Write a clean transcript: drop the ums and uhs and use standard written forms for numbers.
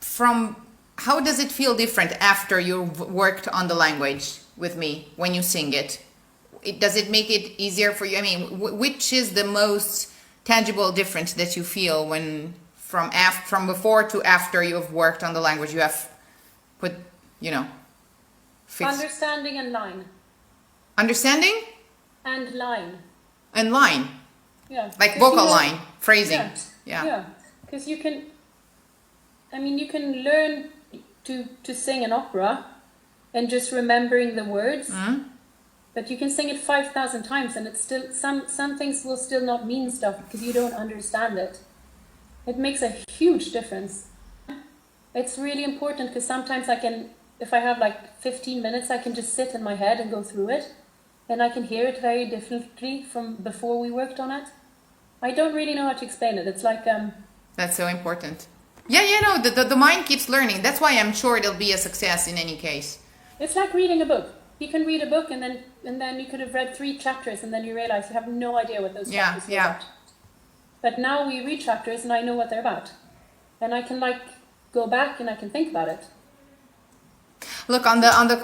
from how does it feel different after you've worked on the language with me when you sing it? Does it make it easier for you? I mean, which is the most tangible difference that you feel when from before to after you've worked on the language? You have put, fixed Understanding and line. Understanding And line. and line, Yeah. like vocal line, phrasing. Yeah. Because you can learn to sing an opera and just remembering the words. But you can sing it 5,000 times and it's still some things will still not mean stuff because you don't understand it. It makes a huge difference. It's really important because sometimes if I have like 15 minutes, I can just sit in my head and go through it. And I can hear it very differently from before we worked on it. I don't really know how to explain it. It's like... That's so important. Yeah, the mind keeps learning. That's why I'm sure it'll be a success in any case. It's like reading a book. You can read a book and then you could have read 3 chapters and then you realize you have no idea what those chapters are about. But now we read chapters and I know what they're about. And I can go back and I can think about it. Look on the